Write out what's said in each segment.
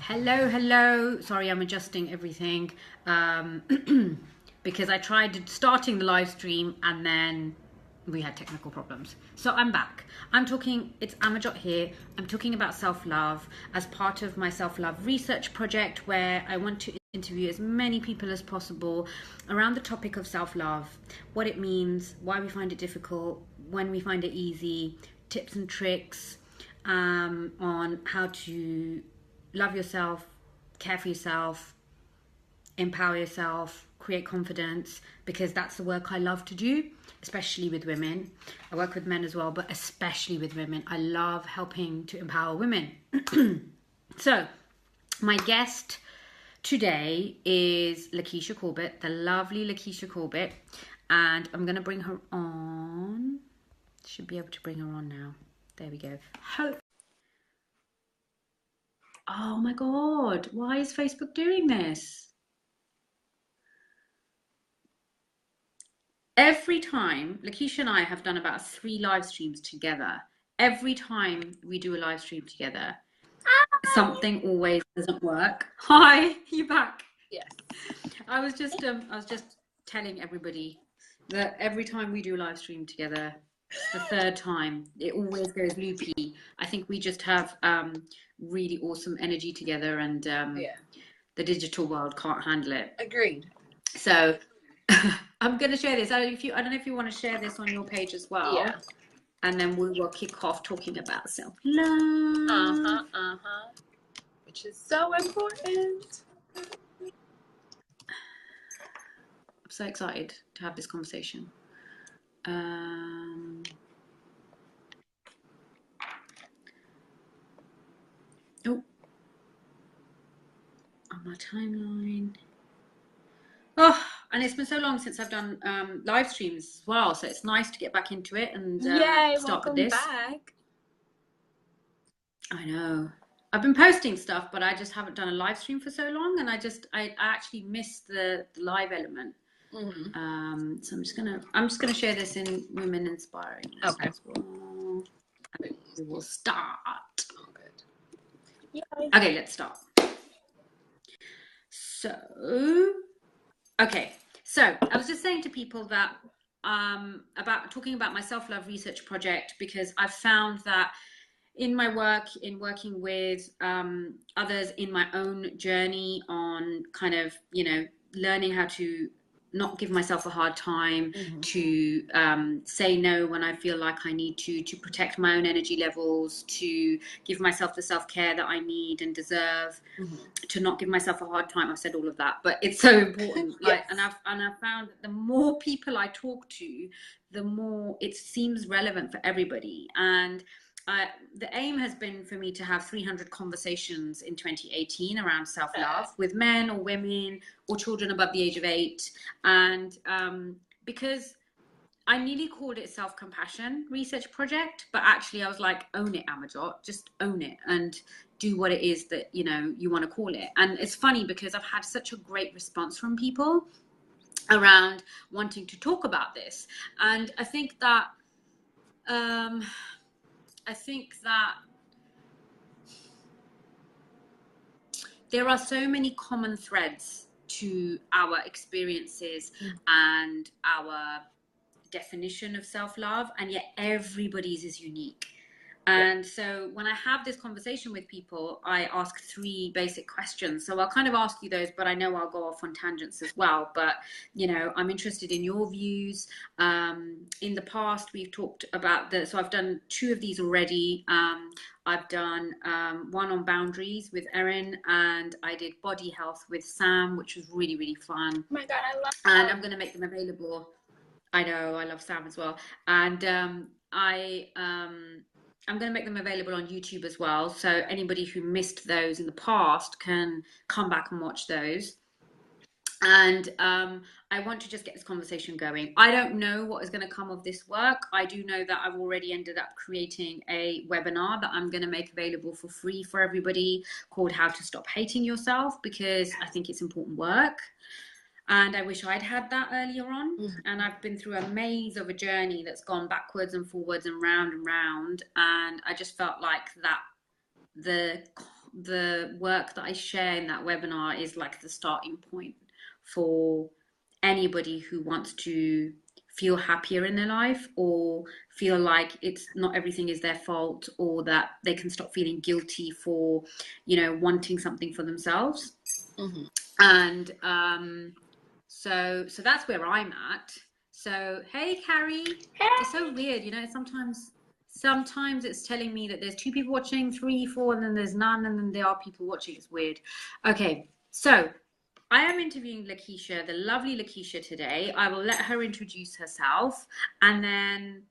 Hello. Sorry, I'm adjusting everything because I tried starting the live stream and then we had technical problems. So I'm back. It's Amajot here. I'm talking about self-love as part of my self-love research project where I want to interview as many people as possible around the topic of self-love, what it means, why we find it difficult, when we find it easy, tips and tricks on how to love yourself, care for yourself, empower yourself, create confidence, because that's the work I love to do, especially with women. I work with men as well, but especially with women. I love helping to empower women. So, my guest today is Lakisha Corbett, the lovely Lakisha Corbett, and I'm going to bring her on. Should be able to bring her on now. There we go. Oh my God, why is Facebook doing this? Every time, Lakisha and I have done about 3 live streams together. Every time we do a live stream together, something always doesn't work. Hi, you back? Yes. I was just telling everybody that every time we do a live stream together, it's the 3rd time, it always goes loopy. I think we just have really awesome energy together, and the digital world can't handle it. Agreed. So I'm going to share this. I don't know if you want to share this on your page as well. Yeah. And then we will kick off talking about self-love. Which is so important. I'm so excited to have this conversation. On my timeline. Oh, and it's been so long since I've done live streams as well, so it's nice to get back into it and start with this. Back. I know. I've been posting stuff, but I just haven't done a live stream for so long, and I actually missed the live element. Mm-hmm. So I'm just gonna share this in Women Inspiring. Okay. As well. And we will start. Oh, good. Yay. Okay, let's start. So I was just saying to people that about talking about my self-love research project, because I've found that in my work, in working with others in my own journey on kind of, learning how to not give myself a hard time, to say no when I feel like I need to protect my own energy levels, to give myself the self-care that I need and deserve, to not give myself a hard time. I've said all of that, but it's so important. Yes. And I've found that the more people I talk to, the more it seems relevant for everybody. And the aim has been for me to have 300 conversations in 2018 around self-love with men or women or children above the age of 8. And because I nearly called it self-compassion research project, but actually I was like, own it, Amajot, just own it and do what it is that, you want to call it. And it's funny because I've had such a great response from people around wanting to talk about this. And I think that there are so many common threads to our experiences and our definition of self-love, and yet everybody's is unique. And so when I have this conversation with people, I ask 3 basic questions. So I'll kind of ask you those, but I know I'll go off on tangents as well. But, I'm interested in your views. In the past, we've talked about so I've done 2 of these already. I've done one on boundaries with Erin, and I did body health with Sam, which was really, really fun. Oh my God, I love Sam. And I'm going to make them available. I know, I love Sam as well. And I'm going to make them available on YouTube as well. So anybody who missed those in the past can come back and watch those. And I want to just get this conversation going. I don't know what is going to come of this work. I do know that I've already ended up creating a webinar that I'm going to make available for free for everybody called How to Stop Hating Yourself, because I think it's important work. And I wish I'd had that earlier on. And I've been through a maze of a journey that's gone backwards and forwards and round. And I just felt like that the the work that I share in that webinar is like the starting point for anybody who wants to feel happier in their life, or feel like it's not everything is their fault, or that they can stop feeling guilty for, you know, wanting something for themselves. Mhm. And so that's where I'm at. So hey, Carrie. Hey. It's so weird, you know, sometimes it's telling me that there's 2 people watching, 3, 4, and then there's none, and then there are people watching. It's weird. Okay, so I am interviewing Lakisha, the lovely Lakisha, today. I will let her introduce herself, and then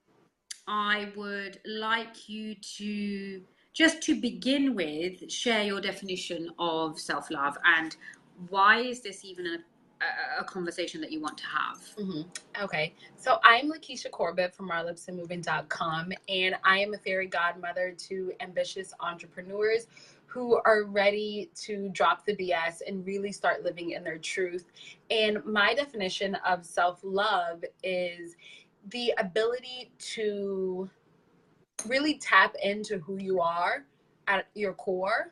I would like you to, just to begin with, share your definition of self-love, and why is this even a conversation that you want to have? Okay, so I'm Lakisha Corbett from ourlipsandmoving.com, and I am a fairy godmother to ambitious entrepreneurs who are ready to drop the BS and really start living in their truth. And my definition of self-love is the ability to really tap into who you are at your core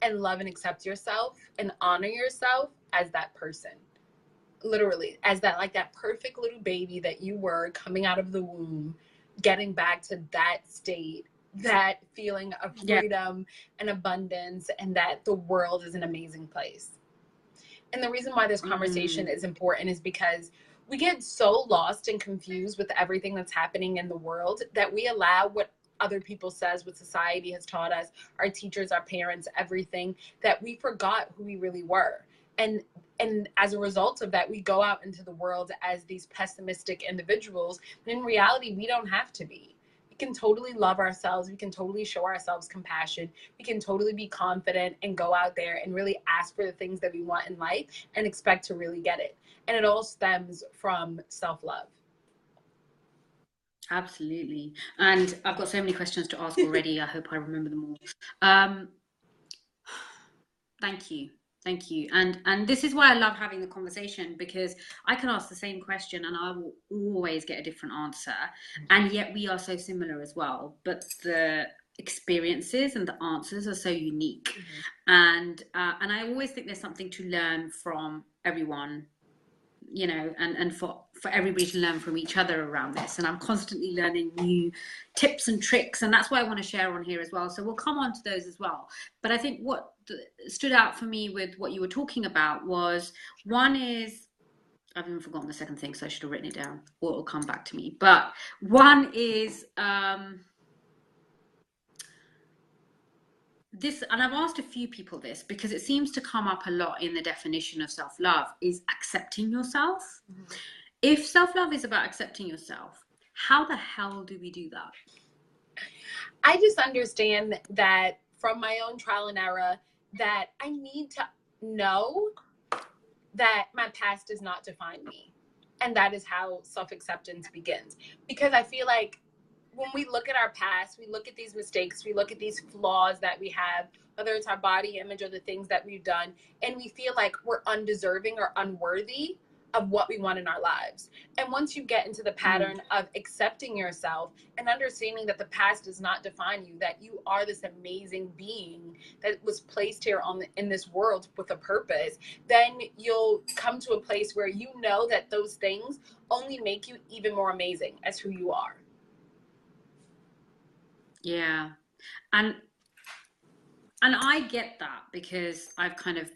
and love and accept yourself and honor yourself as that person. Literally, as that, like that perfect little baby that you were coming out of the womb, getting back to that state, that feeling of freedom and abundance, and that the world is an amazing place. And the reason why this conversation is important is because we get so lost and confused with everything that's happening in the world that we allow what other people says, what society has taught us, our teachers, our parents, everything, that we forgot who we really were. And as a result of that, we go out into the world as these pessimistic individuals. But in reality, we don't have to be. We can totally love ourselves. We can totally show ourselves compassion. We can totally be confident and go out there and really ask for the things that we want in life and expect to really get it. And it all stems from self-love. Absolutely. And I've got so many questions to ask already. I hope I remember them all. Thank you. Thank you. And this is why I love having the conversation, because I can ask the same question and I will always get a different answer. And yet we are so similar as well. But the experiences and the answers are so unique. And I always think there's something to learn from everyone, you know, and for everybody to learn from each other around this. And I'm constantly learning new tips and tricks, and that's why I want to share on here as well. So we'll come on to those as well. But I think what stood out for me with what you were talking about was, one is, I've even forgotten the second thing, so I should have written it down, or it'll come back to me. But one is this, and I've asked a few people this because it seems to come up a lot in the definition of self-love, is accepting yourself. If self-love is about accepting yourself, how the hell do we do that? I just understand that from my own trial and error, that I need to know that my past does not define me. And that is how self-acceptance begins. Because I feel like when we look at our past, we look at these mistakes, we look at these flaws that we have, whether it's our body image or the things that we've done, and we feel like we're undeserving or unworthy of what we want in our lives. And once you get into the pattern of accepting yourself and understanding that the past does not define you, that you are this amazing being that was placed here in this world with a purpose, then you'll come to a place where you know that those things only make you even more amazing as who you are. Yeah. And I get that, because I've kind of,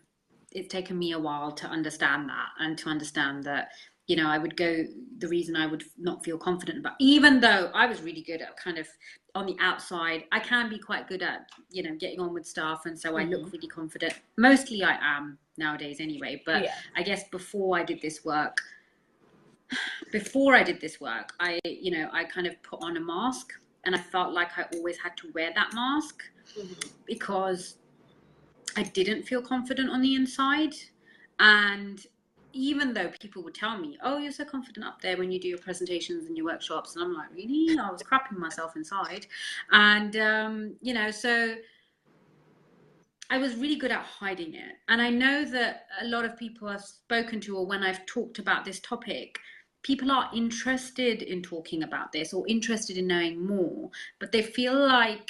it's taken me a while to understand that, and to understand that, you know, I would go, the reason I would not feel confident about, even though I was really good at kind of on the outside, I can be quite good at, you know, getting on with stuff. And so I look really confident. Mostly I am nowadays anyway. But I guess before I did this work, I, you know, I kind of put on a mask, and I felt like I always had to wear that mask because I didn't feel confident on the inside. And even though people would tell me, oh, you're so confident up there when you do your presentations and your workshops, and I'm like, really? I was crapping myself inside. And you know, so I was really good at hiding it. And I know that a lot of people I've spoken to, or when I've talked about this topic, people are interested in talking about this or interested in knowing more, but they feel like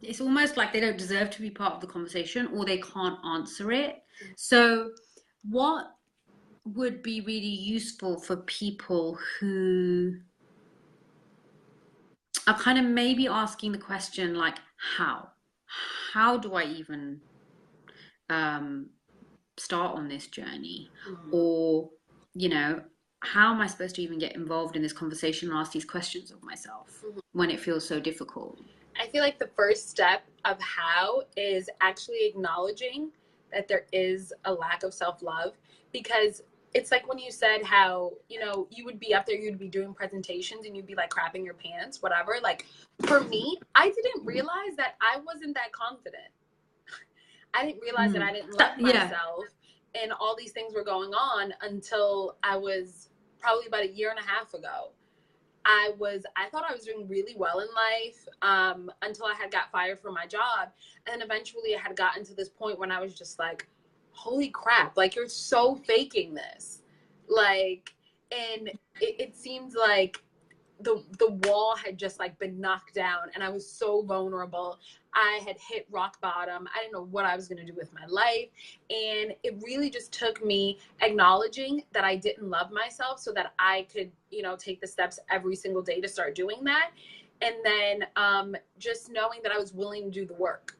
it's almost like they don't deserve to be part of the conversation or they can't answer it. So what would be really useful for people who are kind of maybe asking the question like, how do I even start on this journey? Or, you know, how am I supposed to even get involved in this conversation and ask these questions of myself when it feels so difficult? I feel like the first step of how is actually acknowledging that there is a lack of self-love, because it's like when you said how, you know, you would be up there, you'd be doing presentations and you'd be like crapping your pants, whatever. Like for me, I didn't realize that I wasn't that confident. I didn't realize that I didn't love myself and all these things were going on until I was probably about a year and a half ago. I thought I was doing really well in life until I had got fired from my job. And then eventually I had gotten to this point when I was just like, holy crap, like you're so faking this. Like, and it seems like the wall had just like been knocked down and I was so vulnerable. I had hit rock bottom. I didn't know what I was going to do with my life. And it really just took me acknowledging that I didn't love myself so that I could, you know, take the steps every single day to start doing that. And then just knowing that I was willing to do the work.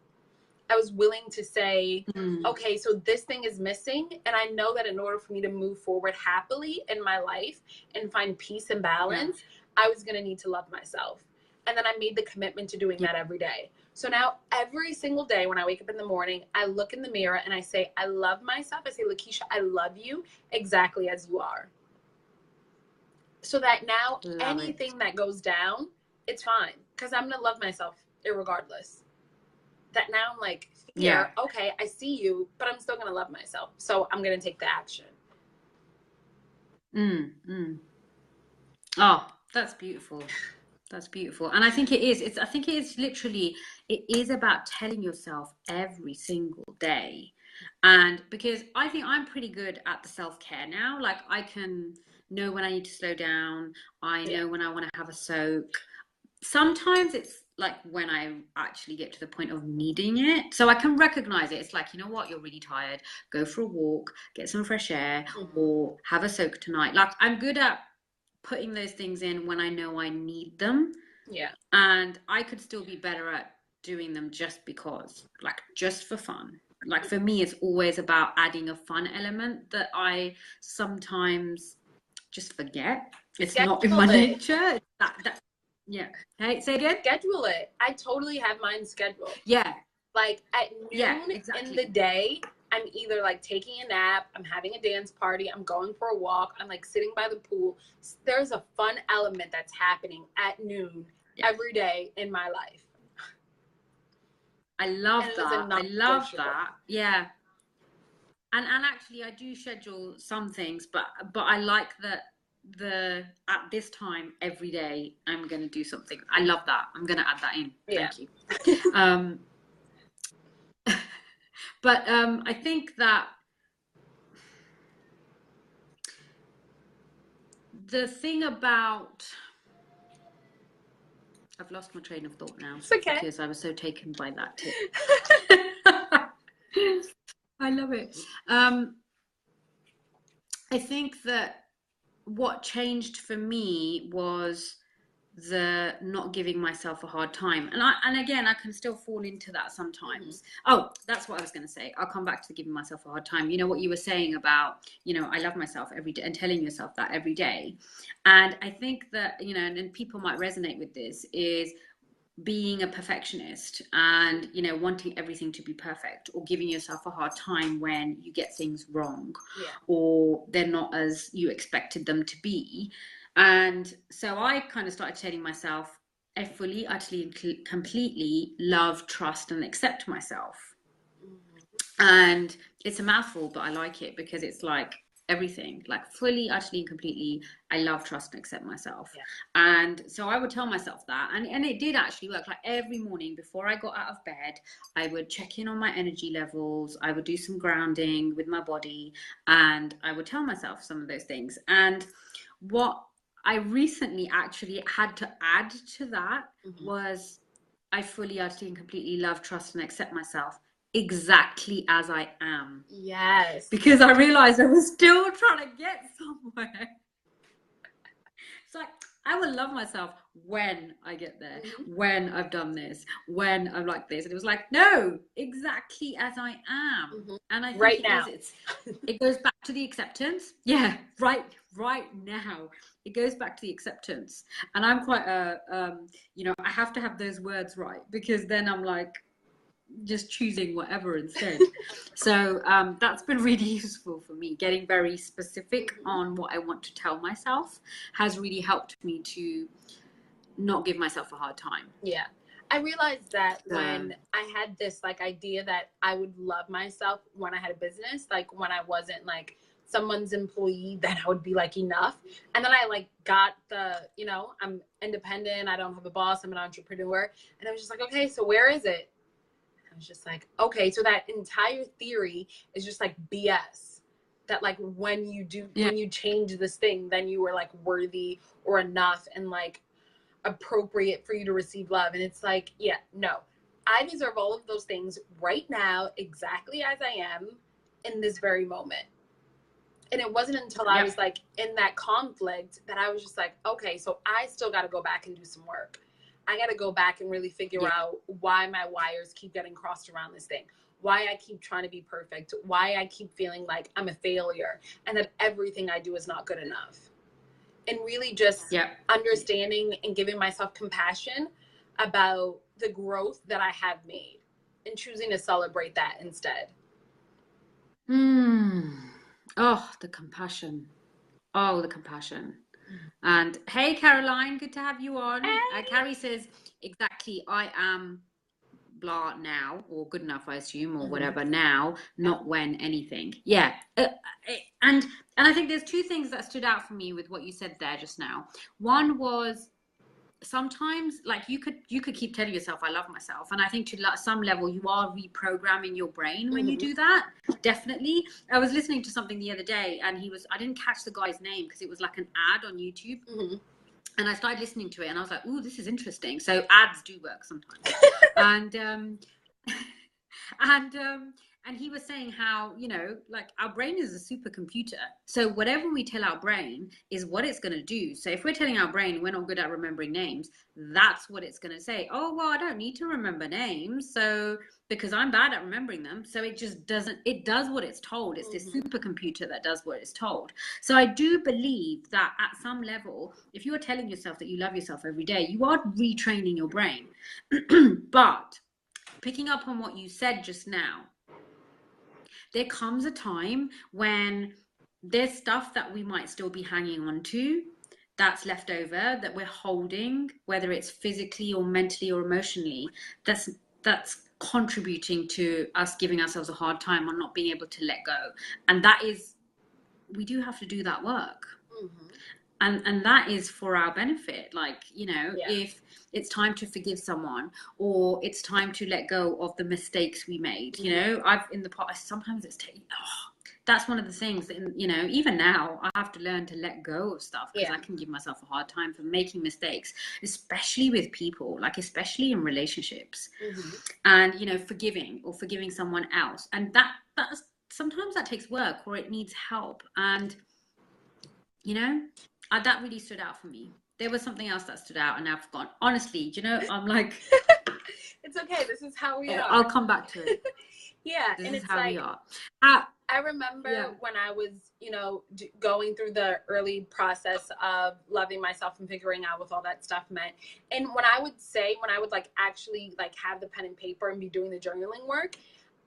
I was willing to say, okay, so this thing is missing. And I know that in order for me to move forward happily in my life and find peace and balance, I was going to need to love myself. And then I made the commitment to doing that every day. So now every single day when I wake up in the morning, I look in the mirror and I say, I love myself. I say, Lakisha, I love you exactly as you are. So that now anything that goes down, it's fine. Because I'm going to love myself irregardless. That now I'm like, okay, I see you, but I'm still going to love myself. So I'm going to take the action. Oh, that's beautiful. That's beautiful. And I think it is. I think it is literally, it is about telling yourself every single day. And because I think I'm pretty good at the self-care now. Like I can know when I need to slow down. I know when I want to have a soak. Sometimes it's like when I actually get to the point of needing it. So I can recognize it. It's like, you know what, you're really tired. Go for a walk, get some fresh air, or have a soak tonight. Like I'm good at putting those things in when I know I need them. Yeah. And I could still be better at doing them just because, like just for fun. Like for me, it's always about adding a fun element that I sometimes just forget. It's not in my nature. Yeah. Hey, say again? Schedule it. I totally have mine scheduled. Yeah. Like at noon in the day, I'm either like taking a nap, I'm having a dance party, I'm going for a walk, I'm like sitting by the pool. There's a fun element that's happening at noon every day in my life. I love that. I love that. Yeah. And actually I do schedule some things, but I like that at this time every day I'm going to do something. I love that. I'm going to add that in. Thank you. But I think that the thing about, I've lost my train of thought now. It's okay. Because I was so taken by that tip. I love it. I think that what changed for me was the not giving myself a hard time. And again, I can still fall into that sometimes. Oh, that's what I was going to say. I'll come back to the giving myself a hard time. You know what you were saying about, you know, I love myself every day and telling yourself that every day. And I think that, you know, and people might resonate with this, is being a perfectionist and, you know, wanting everything to be perfect, or giving yourself a hard time when you get things wrong or they're not as you expected them to be. And so I kind of started telling myself, I fully, utterly, completely love, trust, and accept myself. And it's a mouthful, but I like it because it's like everything, like fully, utterly, and completely, I love, trust, and accept myself. And so I would tell myself that, and it did actually work. Like every morning before I got out of bed, I would check in on my energy levels, I would do some grounding with my body, and I would tell myself some of those things. And what I recently actually had to add to that was I fully, utterly, and completely love, trust, and accept myself exactly as I am. Yes. Because I realized I was still trying to get somewhere. It's like, I will love myself when I get there, when I've done this, when I'm like this. And it was like, no, exactly as I am. And I think Right now. it goes back to the acceptance. Yeah, right now. It goes back to the acceptance. And I'm quite I have to have those words right, because then I'm like just choosing whatever instead. So that's been really useful for me. Getting very specific on what I want to tell myself has really helped me to not give myself a hard time. Yeah. I realized that when I had this like idea that I would love myself when I had a business, like when I wasn't like someone's employee, that I would be like enough. And then I like got the, I'm independent, I don't have a boss, I'm an entrepreneur. And I was just like, okay, so where is it? I was just like, okay, so that entire theory is just like BS. That like when you change this thing, then you were like worthy or enough and like appropriate for you to receive love. And it's like, yeah, no, I deserve all of those things right now, exactly as I am in this very moment. And it wasn't until I was like in that conflict that I was just like, okay, so I still got to go back and do some work. I got to go back and really figure out why my wires keep getting crossed around this thing, why I keep trying to be perfect, why I keep feeling like I'm a failure and that everything I do is not good enough. And really just understanding and giving myself compassion about the growth that I have made and choosing to celebrate that instead. Oh, the compassion. Oh, the compassion. And hey, Caroline, good to have you on. Hey. Carrie says, exactly, I am blah now, or good enough, I assume, or whatever now, not when anything. Yeah. And I think there's two things that stood out for me with what you said there just now. One was, sometimes like you could keep telling yourself I love myself, and I think to some level you are reprogramming your brain when you do that. Definitely. I was listening to something the other day, and I didn't catch the guy's name because it was like an ad on YouTube. And I started listening to it, and I was like, "Ooh, this is interesting." So ads do work sometimes. And he was saying how, like our brain is a supercomputer. So whatever we tell our brain is what it's going to do. So if we're telling our brain we're not good at remembering names, that's what it's going to say. Oh, well, I don't need to remember names, so because I'm bad at remembering them. So it just doesn't, it does what it's told. It's this supercomputer that does what it's told. So I do believe that at some level, if you are telling yourself that you love yourself every day, you are retraining your brain. But picking up on what you said just now, there comes a time when there's stuff that we might still be hanging on to, that's left over, that we're holding, whether it's physically or mentally or emotionally, that's contributing to us giving ourselves a hard time on not being able to let go. And that is, we do have to do that work. And that is for our benefit. Like, if it's time to forgive someone, or it's time to let go of the mistakes we made, I've in the past, sometimes it's that's one of the things that, even now I have to learn to let go of stuff, because I can give myself a hard time for making mistakes, especially with people, like especially in relationships. And forgiving someone else, and that's sometimes that takes work, or it needs help. And that really stood out for me. There was something else that stood out, and I've forgotten. Honestly, I'm like, it's okay. This is how we are. I'll come back to it. This is how we are. I remember when I was, going through the early process of loving myself and figuring out what all that stuff meant. And when I would like actually like have the pen and paper and be doing the journaling work,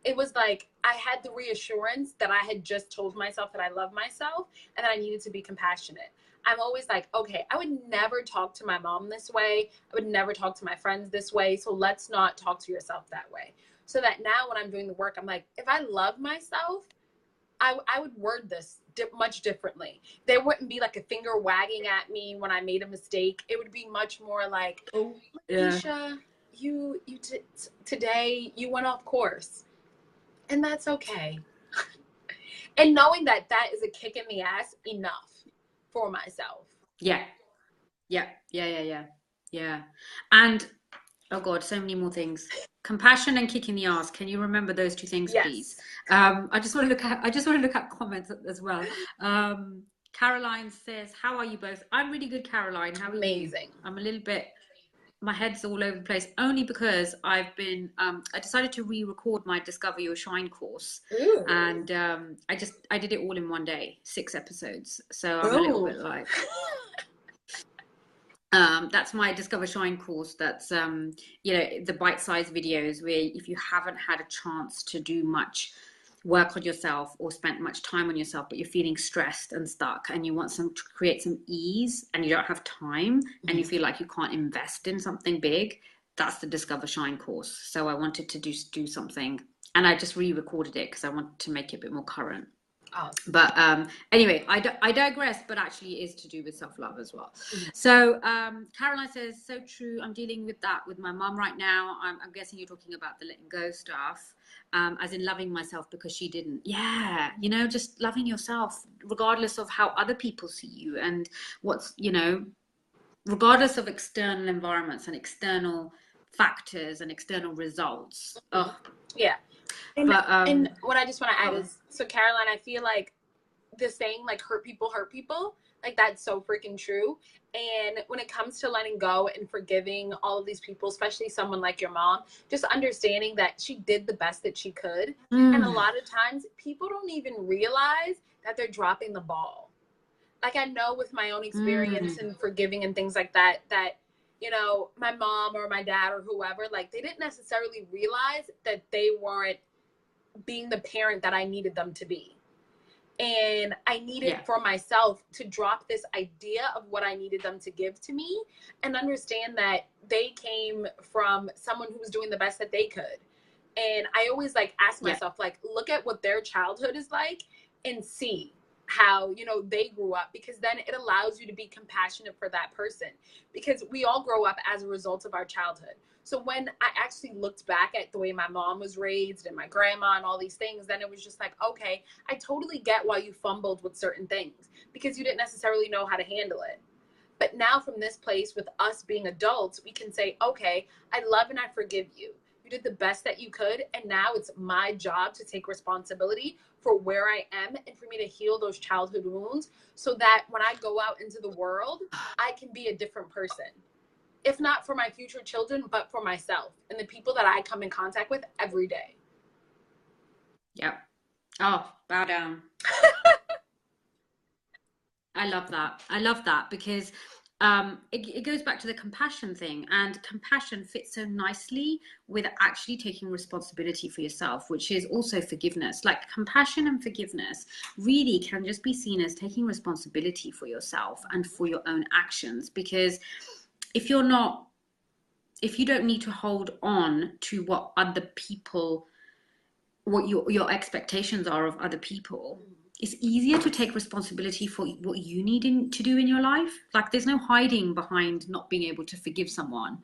it was like I had the reassurance that I had just told myself that I love myself and that I needed to be compassionate. I'm always like, okay, I would never talk to my mom this way. I would never talk to my friends this way. So let's not talk to yourself that way. So that now when I'm doing the work, I'm like, if I love myself, I would word this much differently. There wouldn't be like a finger wagging at me when I made a mistake. It would be much more like, Lakisha, today you went off course. And that's okay. And knowing that is a kick in the ass enough for myself. Yeah. And Oh God, so many more things. Compassion and kicking the ass. Can you remember those two things, please? Yes. I just want to look at. I just want to look at comments as well. Caroline says, "How are you both?" I'm really good, Caroline. How are you? Amazing. I'm a little bit. My head's all over the place only because I've been. I decided to re-record my Discover Your Shine course, Ooh. and I did it all in one day, 6 episodes. So I'm a little Ooh. bit like. That's my Discover Shine course. That's the bite-sized videos where if you haven't had a chance to do much work on yourself or spent much time on yourself, but you're feeling stressed and stuck and you want to create some ease and you don't have time and you feel like you can't invest in something big, that's the Discover Shine course. So I wanted to do something, and I just re-recorded it because I wanted to make it a bit more current. Awesome. But anyway, I digress, but actually it is to do with self-love as well. So Caroline says, so true. I'm dealing with that with my mum right now. I'm guessing you're talking about the letting go stuff, as in loving myself because she didn't. Yeah, just loving yourself regardless of how other people see you and what's, regardless of external environments and external factors and external results. Oh, yeah. And what I just want to add is, so Caroline, I feel like the saying like hurt people, like that's so freaking true. And when it comes to letting go and forgiving all of these people, especially someone like your mom, just understanding that she did the best that she could. And a lot of times people don't even realize that they're dropping the ball. Like I know with my own experience and forgiving and things like that, my mom or my dad or whoever, like they didn't necessarily realize that they weren't being the parent that I needed them to be. And I needed for myself to drop this idea of what I needed them to give to me and understand that they came from someone who was doing the best that they could. And I always ask myself, look at what their childhood is like and see how, they grew up, because then it allows you to be compassionate for that person, because we all grow up as a result of our childhood. So when I actually looked back at the way my mom was raised and my grandma and all these things, then it was just like, okay, I totally get why you fumbled with certain things because you didn't necessarily know how to handle it. But now from this place with us being adults, we can say, okay, I love and I forgive you. You did the best that you could. And now it's my job to take responsibility for where I am and for me to heal those childhood wounds so that when I go out into the world, I can be a different person. If not for my future children, but for myself and the people that I come in contact with every day. Yep. Oh, bow down. I love that because it goes back to the compassion thing, and compassion fits so nicely with actually taking responsibility for yourself, which is also forgiveness. Like compassion and forgiveness really can just be seen as taking responsibility for yourself and for your own actions, because if you don't need to hold on to what other people, what your expectations are of other people, it's easier to take responsibility for what you need to do in your life. Like there's no hiding behind not being able to forgive someone.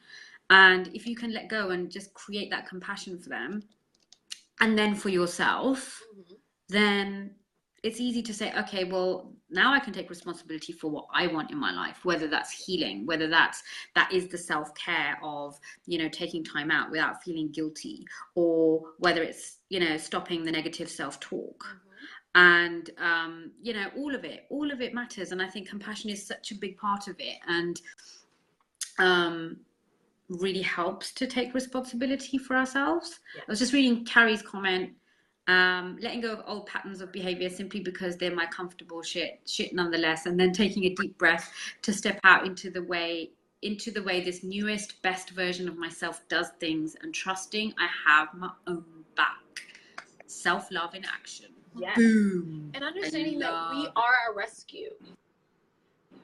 And if you can let go and just create that compassion for them and then for yourself, then it's easy to say, okay, well, now I can take responsibility for what I want in my life, whether that's healing, whether that is the self-care of, taking time out without feeling guilty, or whether it's, stopping the negative self-talk. And, all of it matters. And I think compassion is such a big part of it, and really helps to take responsibility for ourselves. I was just reading Carrie's comment. Letting go of old patterns of behavior simply because they're my comfortable shit nonetheless, and then taking a deep breath to step out into the way this newest, best version of myself does things, and trusting I have my own back. Self-love in action. Yes. Boom. And understanding that we are a rescue,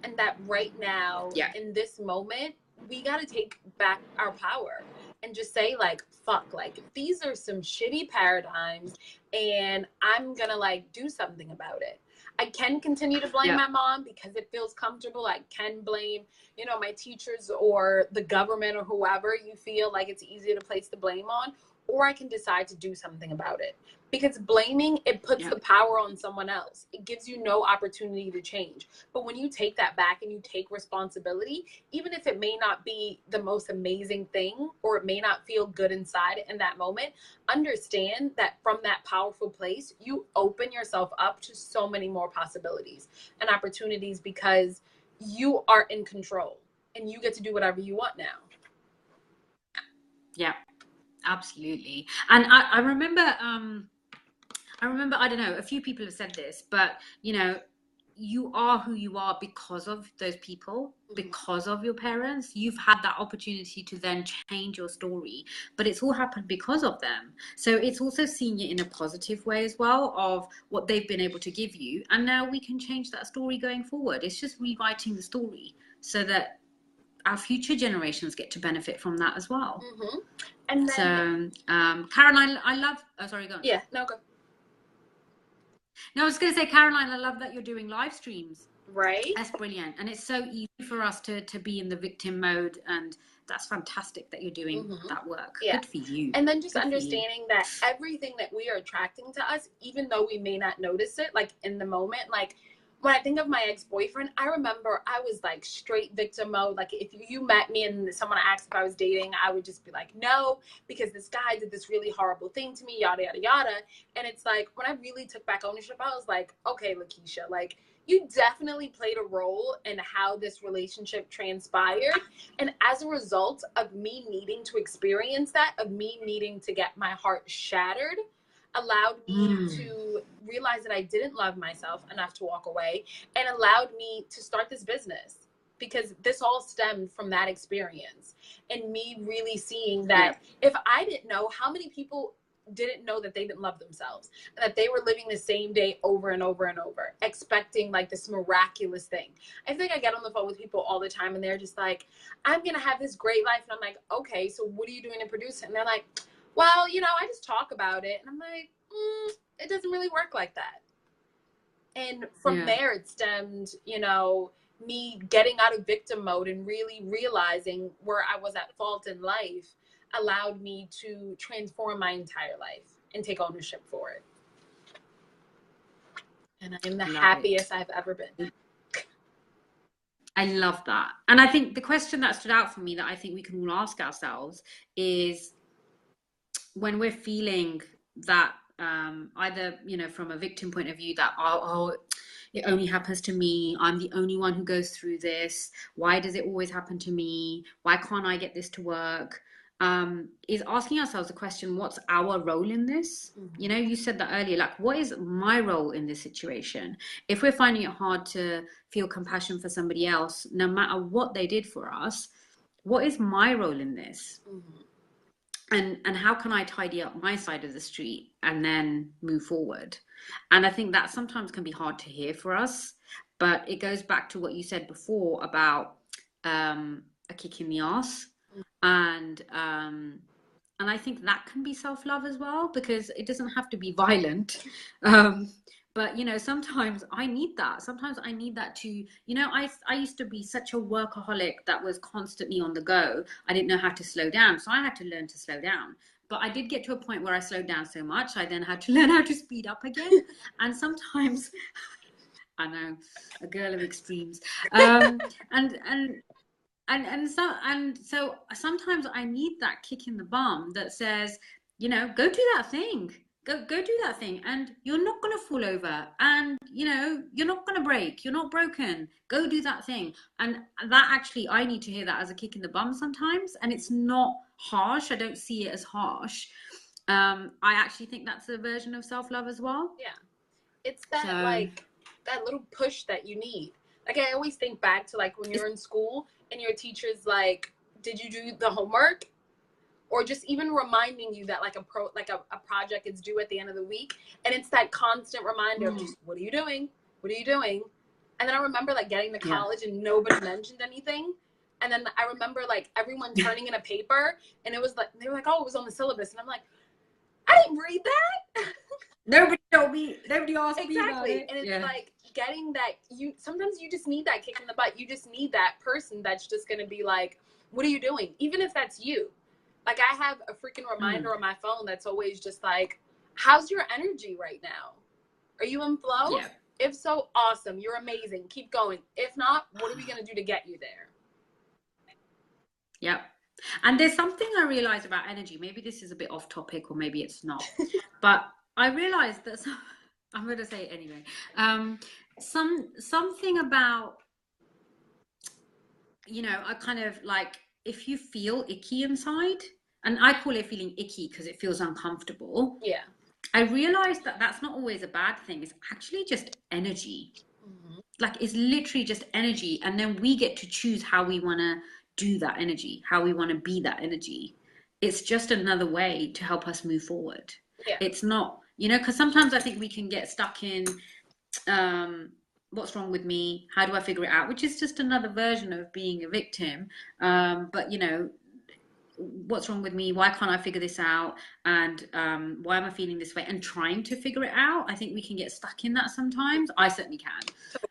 and that right now, in this moment, we got to take back our power and just say fuck, these are some shitty paradigms and I'm gonna do something about it. I can continue to blame my mom because it feels comfortable. I can blame, my teachers or the government or whoever you feel like it's easy to place the blame on. or I can decide to do something about it. Because blaming, it puts the power on someone else. It gives you no opportunity to change. But when you take that back and you take responsibility, even if it may not be the most amazing thing, or it may not feel good inside in that moment, understand that from that powerful place, you open yourself up to so many more possibilities and opportunities, because you are in control and you get to do whatever you want now. Yeah, absolutely. And I remember, I don't know, a few people have said this, but you know, you are who you are because of those people, because of your parents. You've had that opportunity to then change your story, but it's all happened because of them. So it's also seeing it in a positive way as well, of what they've been able to give you. And now we can change that story going forward. It's just rewriting the story so that our future generations get to benefit from that as well. And then, so, Caroline, I love, oh, sorry, go on. Yeah, no, go. No, I was going to say, Caroline, I love that you're doing live streams. Right. That's brilliant. And it's so easy for us to be in the victim mode. And that's fantastic that you're doing that work. Yeah. Good for you. And then just understanding that everything that we are attracting to us, even though we may not notice it, like in the moment, like when I think of my ex-boyfriend, I remember I was like straight victim mode. Like if you met me and someone asked if I was dating, I would just be like, no, because this guy did this really horrible thing to me, yada, yada, yada. And it's like, when I really took back ownership, I was like, okay, Lakisha, like you definitely played a role in how this relationship transpired. And as a result of me needing to experience that, of me needing to get my heart shattered, allowed me to realize that I didn't love myself enough to walk away, and allowed me to start this business, because this all stemmed from that experience and me really seeing that if I didn't know, how many people didn't know that they didn't love themselves, and that they were living the same day over and over and over, expecting like this miraculous thing. I think I get on the phone with people all the time and they're just like, I'm going to have this great life. And I'm like, okay, so what are you doing to produce it? And they're like, well, you know, I just talk about it. And I'm like, it doesn't really work like that. And from there, it stemmed, you know, me getting out of victim mode and really realizing where I was at fault in life allowed me to transform my entire life and take ownership for it. And I'm the happiest I've ever been. I love that. And I think the question that stood out for me that I think we can all ask ourselves is, when we're feeling that either, you know, from a victim point of view, that oh, it only happens to me, I'm the only one who goes through this, why does it always happen to me, why can't I get this to work, is asking ourselves the question, what's our role in this? You know, you said that earlier, like, what is my role in this situation? If we're finding it hard to feel compassion for somebody else, no matter what they did for us, what is my role in this? And how can I tidy up my side of the street and then move forward? And I think that sometimes can be hard to hear for us, but it goes back to what you said before about a kick in the ass. And I think that can be self-love as well, because it doesn't have to be violent. But, you know, sometimes I need that. Sometimes I need that to, you know, I used to be such a workaholic that was constantly on the go. I didn't know how to slow down. So I had to learn to slow down. But I did get to a point where I slowed down so much, I then had to learn how to speed up again. And sometimes, I know, a girl of extremes. And so sometimes I need that kick in the bum that says, you know, go do that thing. Go do that thing, and you're not going to fall over, and you know, you're not going to break, you're not broken. Go do that thing. And that, actually, I need to hear that as a kick in the bum sometimes, and it's not harsh. I don't see it as harsh. I actually think that's a version of self-love as well. Yeah, it's that like that little push that you need. Like, I always think back to like when you're in school and your teacher's like, did you do the homework? Or just even reminding you that like a project is due at the end of the week. And it's that constant reminder of just, what are you doing? What are you doing? And then I remember like getting to college and nobody mentioned anything. And then I remember like everyone turning in a paper, and it was like, they were like, oh, it was on the syllabus. And I'm like, I didn't read that. Nobody told me, nobody asked me about it. And it's like getting that, sometimes you just need that kick in the butt. You just need that person that's just going to be like, what are you doing? Even if that's you. Like, I have a freaking reminder on my phone that's always just like, how's your energy right now? Are you in flow? Yeah. If so, awesome. You're amazing. Keep going. If not, what are we going to do to get you there? Yep. And there's something I realized about energy. Maybe this is a bit off topic, or maybe it's not. But I realized that I'm going to say it anyway. Something about, you know, I kind of like, if you feel icky inside, and I call it feeling icky because it feels uncomfortable. Yeah. I realized that that's not always a bad thing. It's actually just energy. Like, it's literally just energy. And then we get to choose how we want to do that energy, how we want to be that energy. It's just another way to help us move forward. Yeah. It's not, you know, because sometimes I think we can get stuck in, what's wrong with me? How do I figure it out? Which is just another version of being a victim. But, you know, what's wrong with me? Why can't I figure this out? And why am I feeling this way? And trying to figure it out. I think we can get stuck in that sometimes. I certainly can.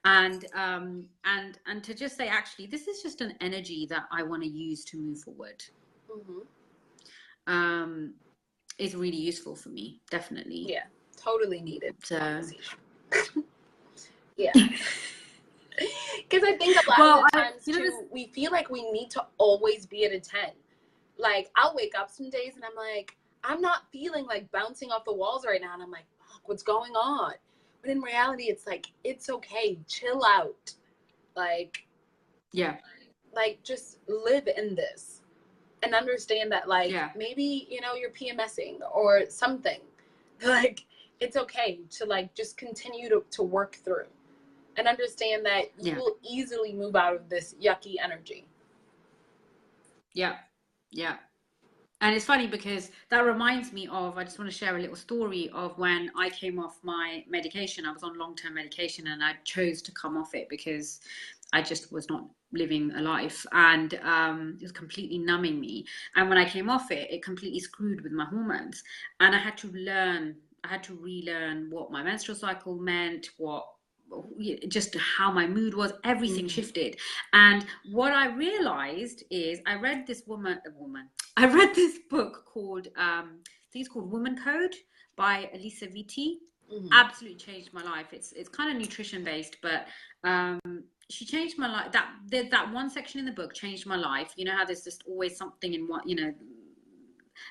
And to just say, actually, this is just an energy that I want to use to move forward. Is really useful for me, definitely. Yeah, totally needed. So yeah. Because I think a lot of the times too, we feel like we need to always be at a 10. Like, I'll wake up some days and I'm like, I'm not feeling like bouncing off the walls right now. And I'm like, fuck, what's going on? But in reality, it's like, it's okay. Chill out. Like, yeah. Like, just live in this and understand that, like, Yeah. maybe, you know, you're PMSing or something. Like, it's okay to, like, just continue to work through and understand that you will easily move out of this yucky energy. Yeah. Yeah. And it's funny because that reminds me of, I just want to share a little story of when I came off my medication. I was on long-term medication and I chose to come off it because I just was not living a life, and it was completely numbing me. And when I came off it, it completely screwed with my hormones. And I had to relearn what my menstrual cycle meant, just how my mood was. Everything shifted. And what I realized is I read this book called I think it's called Woman Code by Elisa Vitti. Absolutely changed my life. It's kind of nutrition based, but she changed my life. That one section in the book changed my life. You know how there's just always something in what, you know,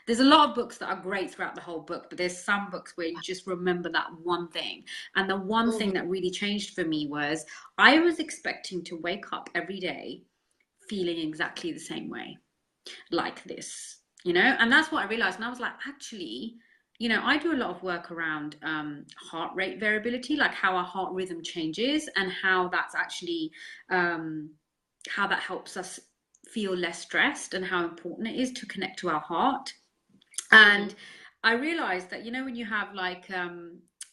there's a lot of books that are great throughout the whole book, but there's some books where you just remember that one thing. And the one thing that really changed for me was I was expecting to wake up every day feeling exactly the same way, like this, you know. And that's what I realized. And I was like, actually, you know, I do a lot of work around heart rate variability, like how our heart rhythm changes and how that's actually how that helps us feel less stressed and how important it is to connect to our heart. And I realized that, you know, when you have like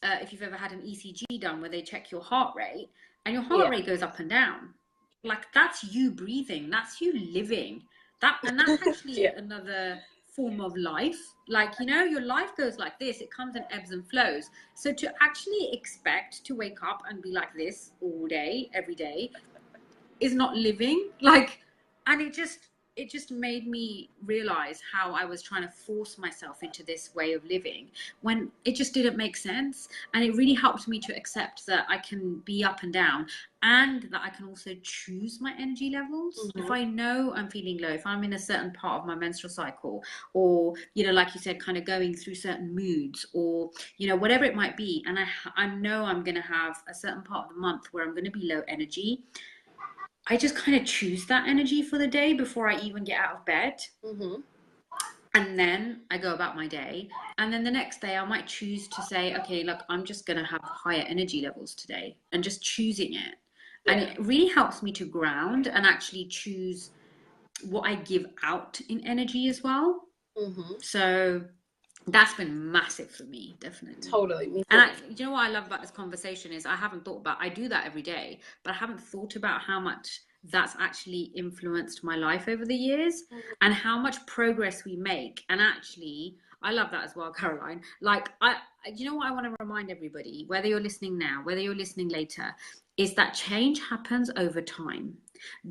if you've ever had an ECG done where they check your heart rate and your heart rate goes up and down, like that's you breathing, that's you living. And that's actually another form of life. Like, you know, your life goes like this, it comes in ebbs and flows. So to actually expect to wake up and be like this all day, every day, is not living. Like, and it just made me realize how I was trying to force myself into this way of living when it just didn't make sense. And it really helped me to accept that I can be up and down and that I can also choose my energy levels. If I know I'm feeling low, if I'm in a certain part of my menstrual cycle, or, you know, like you said, kind of going through certain moods, or, you know, whatever it might be, and I know I'm going to have a certain part of the month where I'm going to be low energy, I just kind of choose that energy for the day before I even get out of bed. And then I go about my day. And then the next day I might choose to say, okay, look, I'm just going to have higher energy levels today, and just choosing it. And it really helps me to ground and actually choose what I give out in energy as well. So that's been massive for me, definitely. Totally. And you know what I love about this conversation is I do that every day, but I haven't thought about how much that's actually influenced my life over the years and how much progress we make. And actually, I love that as well, Caroline. Like, you know what I want to remind everybody, whether you're listening now, whether you're listening later, is that change happens over time.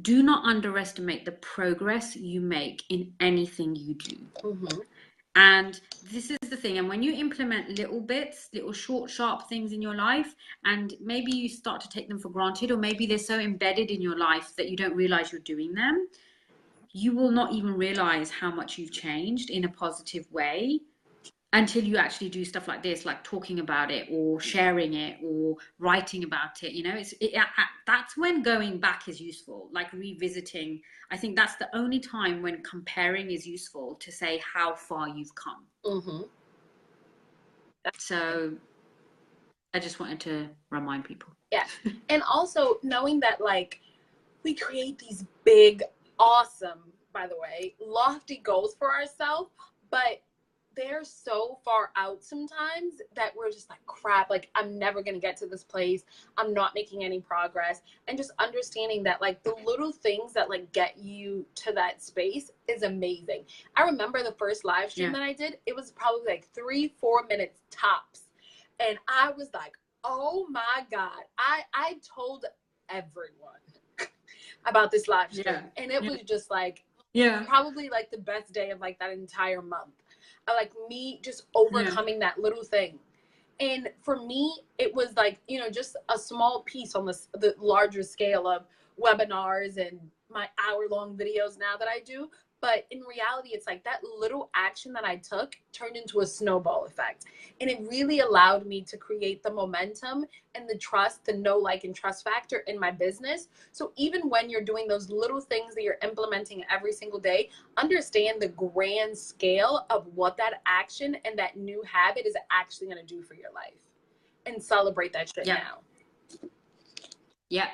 Do not underestimate the progress you make in anything you do. Mm-hmm. And this is the thing. And when you implement little bits, little short, sharp things in your life, and maybe you start to take them for granted, or maybe they're so embedded in your life that you don't realize you're doing them, you will not even realize how much you've changed in a positive way until you actually do stuff like this, like talking about it or sharing it or writing about it. You know, that's when going back is useful, like revisiting. I think that's the only time when comparing is useful, to say how far you've come. Mm-hmm. So I just wanted to remind people. Yeah. And also knowing that, like, we create these big, awesome, by the way, lofty goals for ourselves, but they're so far out sometimes that we're just like, crap, like, I'm never going to get to this place. I'm not making any progress. And just understanding that, like, the little things that, like, get you to that space is amazing. I remember the first live stream that I did, it was probably like 3-4 minutes tops. And I was like, oh my God, I told everyone about this live stream. And it was just like, probably like the best day of like that entire month. Like me just overcoming that little thing. And for me, it was like, you know, just a small piece on the larger scale of webinars and my hour-long videos now that I do. But in reality, it's like that little action that I took turned into a snowball effect. And it really allowed me to create the momentum and the trust, the know, like, and trust factor in my business. So even when you're doing those little things that you're implementing every single day, understand the grand scale of what that action and that new habit is actually going to do for your life, and celebrate that shit now. Yeah.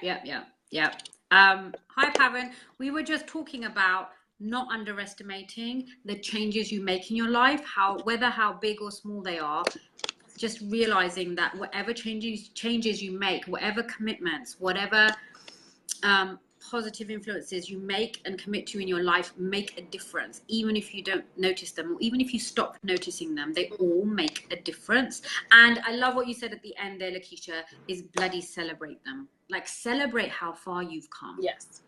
Hi, Pavan. We were just talking about not underestimating the changes you make in your life, whether how big or small they are. Just realizing that whatever changes you make, whatever commitments, whatever positive influences you make and commit to in your life make a difference. Even if you don't notice them, or even if you stop noticing them, they all make a difference. And I love what you said at the end there, Lakisha, is bloody celebrate them. Like, celebrate how far you've come. Yes.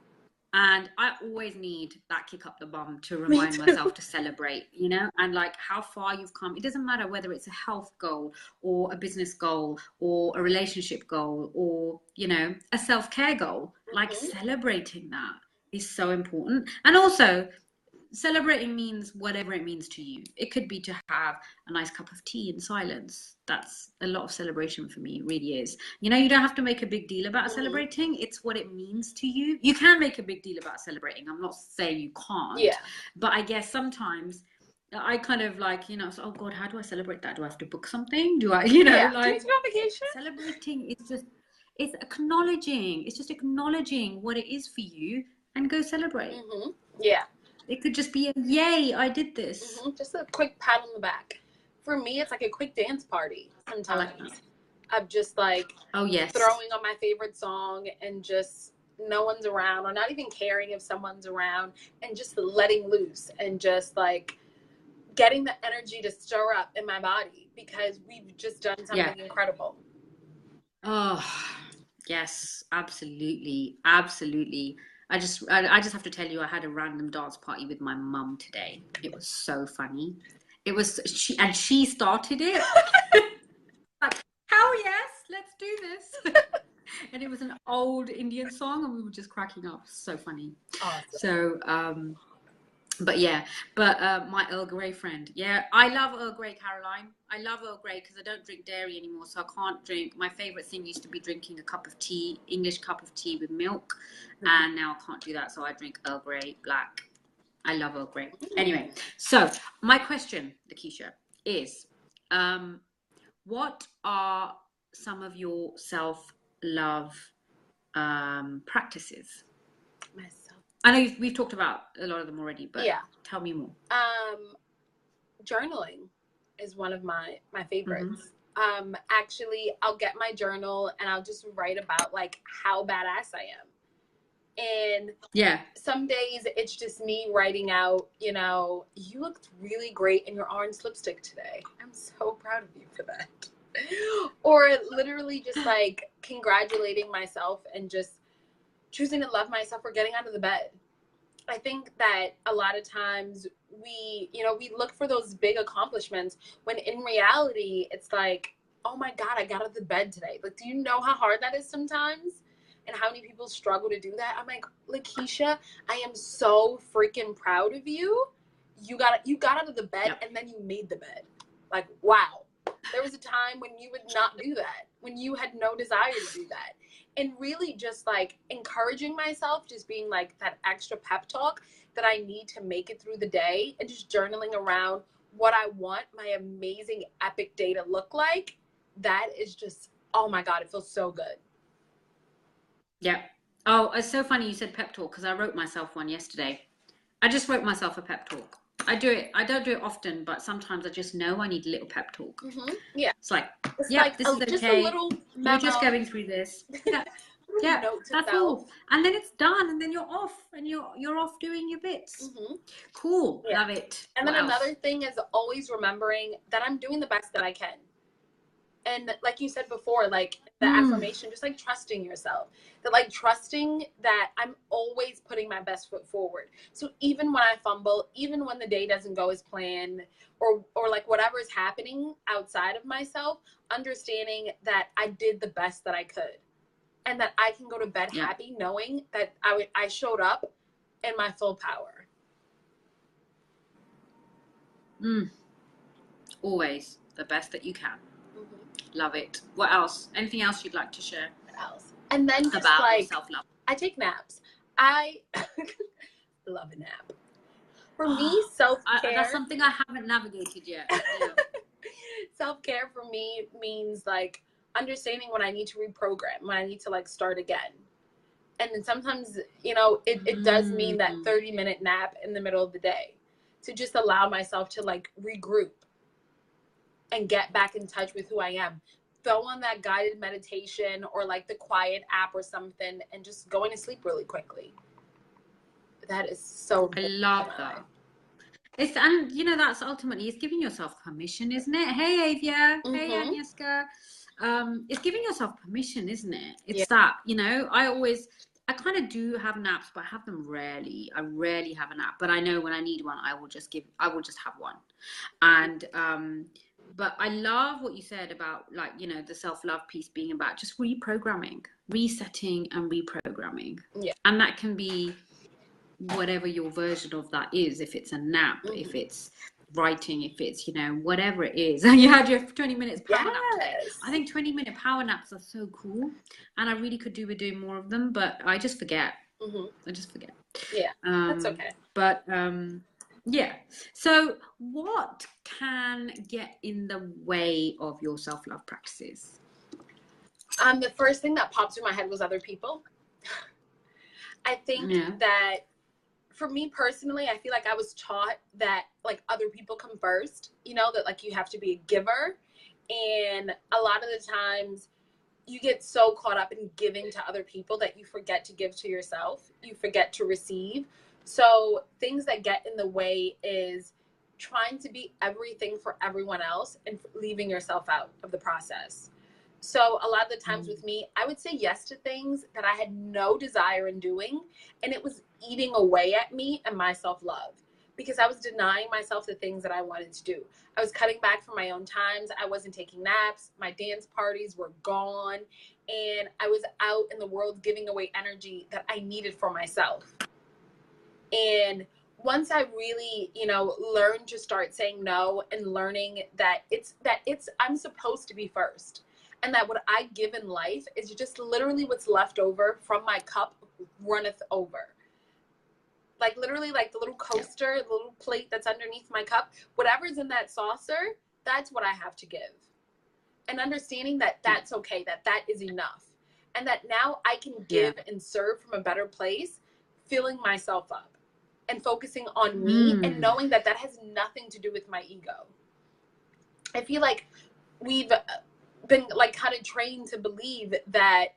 And I always need that kick up the bum to remind myself to celebrate, you know, and like how far you've come. It doesn't matter whether it's a health goal or a business goal or a relationship goal or, you know, a self-care goal. Like, celebrating that is so important. And also, celebrating means whatever it means to you. It could be to have a nice cup of tea in silence. That's a lot of celebration for me. It really is. You know, you don't have to make a big deal about celebrating. It's what it means to you. You can make a big deal about celebrating. I'm not saying you can't. Yeah. But I guess sometimes I kind of like, you know, so, oh God, how do I celebrate that? Do I have to book something? Do I, you know, like, do you go on vacation? Celebrating is just, it's acknowledging. It's just acknowledging what it is for you and go celebrate. Yeah. It could just be a yay, I did this. Just a quick pat on the back. For me, it's like a quick dance party sometimes. I'm just like, throwing on my favorite song and just no one's around, or not even caring if someone's around, and just letting loose and just like getting the energy to stir up in my body because we've just done something incredible. Oh, yes, absolutely. Absolutely. I just have to tell you, I had a random dance party with my mum today. It was so funny. It was she started it. Like, hell yes, let's do this. And it was an old Indian song, and we were just cracking up. So funny. Awesome. So but my Earl Grey friend. Yeah, I love Earl Grey, Caroline. I love Earl Grey because I don't drink dairy anymore, so I can't drink. My favorite thing used to be drinking a cup of tea, English cup of tea with milk, and now I can't do that, so I drink Earl Grey black. I love Earl Grey. Anyway, so my question, Lakisha, is what are some of your self-love practices? I know we've talked about a lot of them already, but tell me more. Journaling is one of my favorites. Actually, I'll get my journal and I'll just write about like how badass I am. And some days it's just me writing out, you know, you looked really great in your orange lipstick today. I'm so proud of you for that. Or literally just like congratulating myself and just choosing to love myself or getting out of the bed. I think that a lot of times we look for those big accomplishments when in reality, it's like, oh my God, I got out of the bed today. Like, do you know how hard that is sometimes? And how many people struggle to do that? I'm like, Lakisha, I am so freaking proud of you. You got out of the bed, Yep. and then you made the bed. Like, wow. There was a time when you would not do that, when you had no desire to do that. And really just like encouraging myself, just being like that extra pep talk that I need to make it through the day, and just journaling around what I want my amazing epic day to look like. That is just, oh my God, it feels so good. Yeah. Oh, it's so funny you said pep talk, because I wrote myself one yesterday. I just wrote myself a pep talk. I don't do it often, but sometimes I just know I need a little pep talk. Yeah. It's like, It's yeah, like this is just okay. a little memo. You're just going through this. Yeah. Yeah, Note to that's self. all. And then it's done, and then you're off, and you're off doing your bits. Cool. Yeah. Love it. And What then else? another thing is always remembering that I'm doing the best that I can. And like you said before, like the affirmation, just like trusting yourself, that like trusting that I'm always putting my best foot forward. So even when I fumble, even when the day doesn't go as planned, or like whatever is happening outside of myself, understanding that I did the best that I could, and that I can go to bed happy knowing that I showed up in my full power. Always the best that you can. Love it. What else? Anything else you'd like to share? What else? And then just about like self-love. I take naps. I love a nap. For me, self-care. That's something I haven't navigated yet. Yeah. Self-care for me means like understanding when I need to reprogram, when I need to like start again. And then sometimes, it does mean that 30-minute nap in the middle of the day, to just allow myself to like regroup and get back in touch with who I am. Throw on that guided meditation or like the quiet app or something, and just going to sleep really quickly. That is so important. I love that. And that's ultimately, it's giving yourself permission, isn't it? Hey Avia, hey Agnieszka. It's giving yourself permission, isn't it? It's that, I kind of do have naps, but I have them rarely. I rarely have a nap, but I know when I need one, I will just have one. And but I love what you said about like, the self-love piece being about just reprogramming, resetting and reprogramming. Yeah. And that can be whatever your version of that is. If it's a nap, if it's writing, if it's, whatever it is. And you had your 20 minutes power nap today. I think 20-minute power naps are so cool. And I really could do with doing more of them, but I just forget. I just forget. Yeah, that's okay. But yeah. So what can get in the way of your self-love practices? The first thing that popped through my head was other people. I think that for me personally, I feel like I was taught that like other people come first, that like you have to be a giver. And a lot of the times you get so caught up in giving to other people that you forget to give to yourself. You forget to receive. So things that get in the way is trying to be everything for everyone else and leaving yourself out of the process. So a lot of the times with me, I would say yes to things that I had no desire in doing, and it was eating away at me and my self-love, because I was denying myself the things that I wanted to do. I was cutting back from my own times. I wasn't taking naps. My dance parties were gone, and I was out in the world giving away energy that I needed for myself. And once I really, learned to start saying no and learning that I'm supposed to be first. And that what I give in life is just literally what's left over from my cup runneth over. Like literally like the little coaster, the little plate that's underneath my cup, whatever's in that saucer, that's what I have to give. And understanding that that's okay, that is enough. And that now I can give and serve from a better place, filling myself up and focusing on me and knowing that has nothing to do with my ego. I feel like we've been like kind of trained to believe that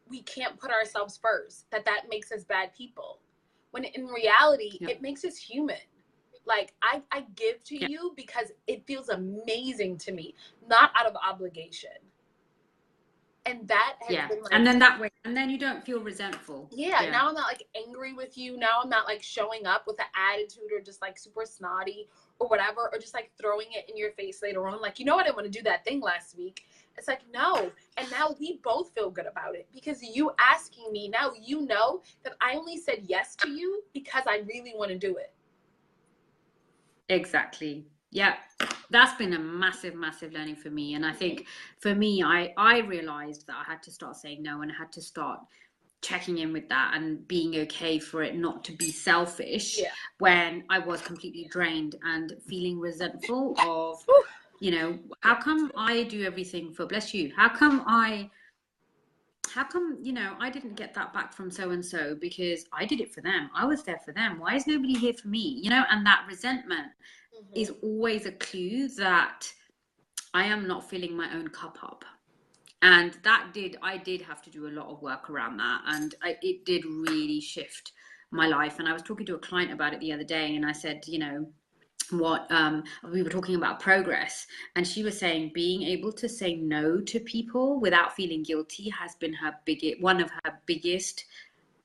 we can't put ourselves first, that makes us bad people, when in reality it makes us human. Like I give to you because it feels amazing to me, not out of obligation. And that has Yeah. been like, And then that way, and then you don't feel resentful. yeah, now I'm not like angry with you. Now I'm not like showing up with an attitude or just like super snotty or whatever, or just like throwing it in your face later on. Like, you know, I didn't want to do that thing last week. It's like, no. And now we both feel good about it because you asking me, now you know that I only said yes to you because I really want to do it. Exactly. Yeah. That's been a massive, massive learning for me. And I think for me, I realized that I had to start saying no, and I had to start checking in with that and being okay for it not to be selfish when I was completely drained and feeling resentful of, you know, how come I do everything for, bless you, how come, you know, I didn't get that back from so and so because I did it for them, I was there for them, why is nobody here for me, you know? And that resentment is always a clue that I am not filling my own cup up. And I did have to do a lot of work around that. And it did really shift my life. And I was talking to a client about it the other day, and I said, you know, what we were talking about progress, and she was saying being able to say no to people without feeling guilty has been one of her biggest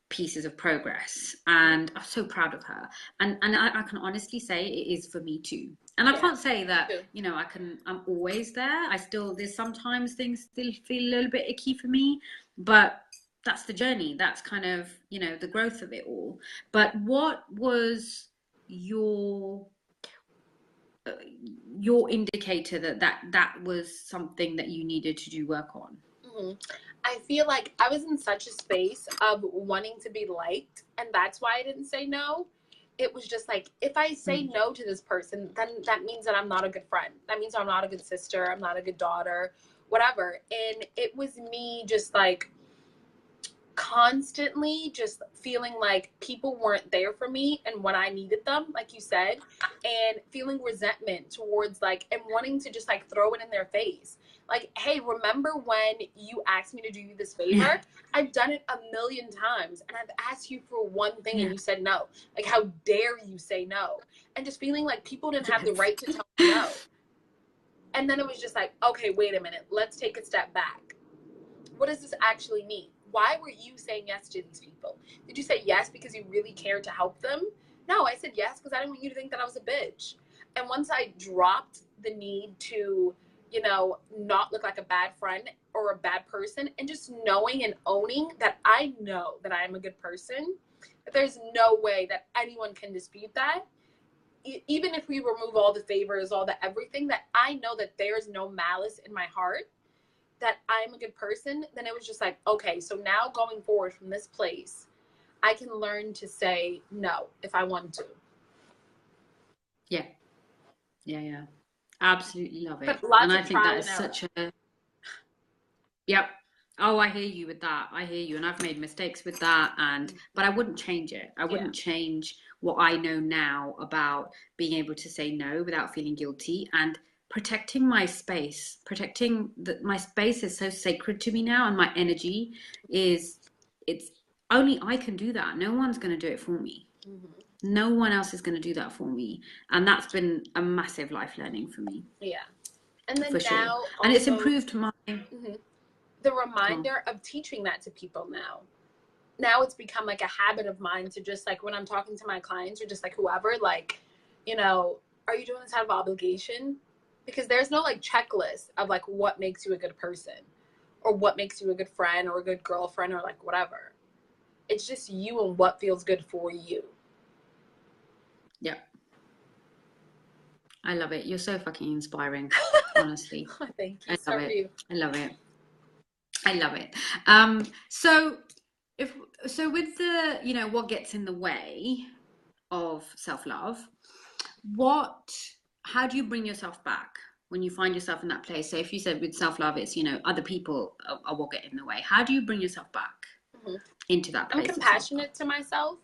pieces of progress, and I'm so proud of her. And I can honestly say it is for me too. And I can't say that, you know, I'm always there. There's sometimes things still feel a little bit icky for me, but that's the journey. That's kind of, you know, the growth of it all. But what was your indicator that was something that you needed to do work on? I feel like I was in such a space of wanting to be liked, and that's why I didn't say no. It was just like, if I say no to this person, then that means that I'm not a good friend. That means I'm not a good sister. I'm not a good daughter, whatever. And it was me just like constantly just feeling like people weren't there for me and when I needed them, like you said, and feeling resentment towards like, and wanting to just like throw it in their face. Like, hey, remember when you asked me to do you this favor? I've done it a million times, and I've asked you for one thing and you said no. Like, how dare you say no? And just feeling like people didn't have the right to tell me no. And then it was just like, okay, wait a minute. Let's take a step back. What does this actually mean? Why were you saying yes to these people? Did you say yes because you really cared to help them? No, I said yes because I didn't want you to think that I was a bitch. And once I dropped the need to, you know, not look like a bad friend or a bad person, and just knowing and owning that I know that I am a good person, that there's no way that anyone can dispute that. Even if we remove all the favors, all the everything, that I know that there's no malice in my heart, that I'm a good person, then it was just like, okay, so now going forward from this place, I can learn to say no if I want to. Yeah. Absolutely love it. But lots and I of think that trial is and error. such a Yep. Oh, I hear you with that. I hear you. And I've made mistakes with that. But I wouldn't change it. I wouldn't change what I know now about being able to say no without feeling guilty, and protecting my space. My space is so sacred to me now, and my energy it's only I can do that. No one's going to do it for me. No one else is going to do that for me. And that's been a massive life learning for me. Yeah. And then for now sure. also, And it's improved my the reminder of teaching that to people now. Now it's become like a habit of mine to just like, when I'm talking to my clients or just like whoever, like, you know, are you doing this out of obligation? Because there's no like checklist of like what makes you a good person or what makes you a good friend or a good girlfriend or like whatever. It's just you and what feels good for you. Yeah. I love it. You're so fucking inspiring, honestly. Thank you. I love it. You. I love it. I love it. So with the, you know, what gets in the way of self-love, how do you bring yourself back when you find yourself in that place? So if you said with self-love, it's, you know, other people are what get in the way. How do you bring yourself back into that place? I'm compassionate to myself.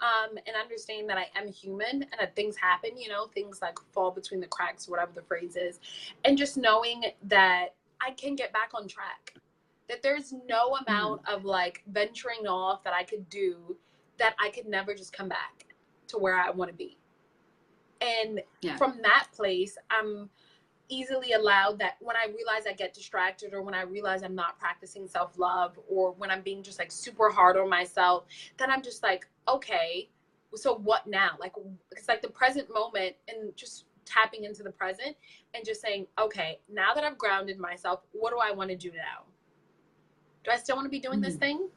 And understanding that I am human and that things happen, you know, things like fall between the cracks, whatever the phrase is. And just knowing that I can get back on track. That there's no amount of like venturing off that I could do that I could never just come back to where I want to be. And from that place, I'm easily allowed that when I realize I get distracted, or when I realize I'm not practicing self-love, or when I'm being just like super hard on myself, then I'm just like, okay, so what now? Like, it's like the present moment, and just tapping into the present and just saying, okay, now that I've grounded myself, what do I want to do now? Do I still want to be doing this thing?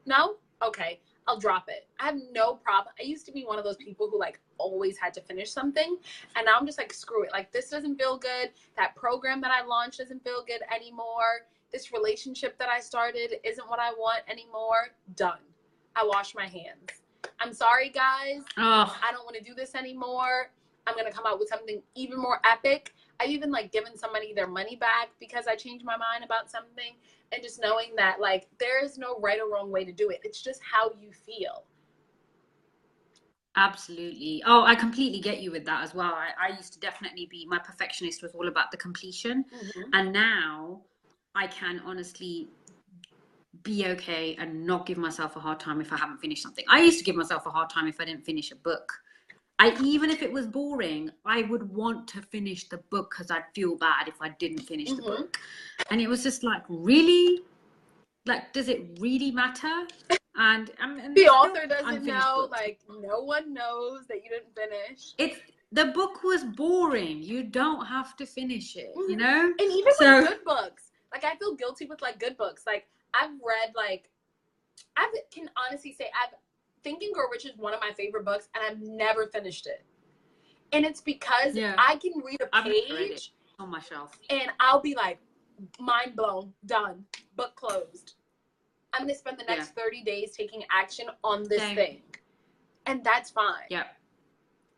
No? Okay, I'll drop it. I have no problem. I used to be one of those people who like always had to finish something. And now I'm just like, screw it. Like, this doesn't feel good. That program that I launched doesn't feel good anymore. This relationship that I started isn't what I want anymore. Done. I wash my hands. I'm sorry, guys. I don't want to do this anymore. I'm going to come out with something even more epic. I've even like given somebody their money back because I changed my mind about something. And just knowing that like there is no right or wrong way to do it. It's just how you feel. Absolutely. Oh, I completely get you with that as well. I used to definitely be, my perfectionist was all about the completion. And now I can honestly be okay and not give myself a hard time if I haven't finished something. I used to give myself a hard time if I didn't finish a book. Even if it was boring, I would want to finish the book because I'd feel bad if I didn't finish the book. And it was just like, really? Like, does it really matter? And the author doesn't know, books. Like, no one knows that you didn't finish. The book was boring. You don't have to finish it, you know? And even with good books, like, I feel guilty with like good books. Like, I've read like, I can honestly say Think and Grow Rich is one of my favorite books, and I've never finished it. And it's because I can read a page on my shelf, and I'll be like, mind blown, done, book closed. I'm going to spend the next 30 days taking action on this thing. And that's fine. Yeah.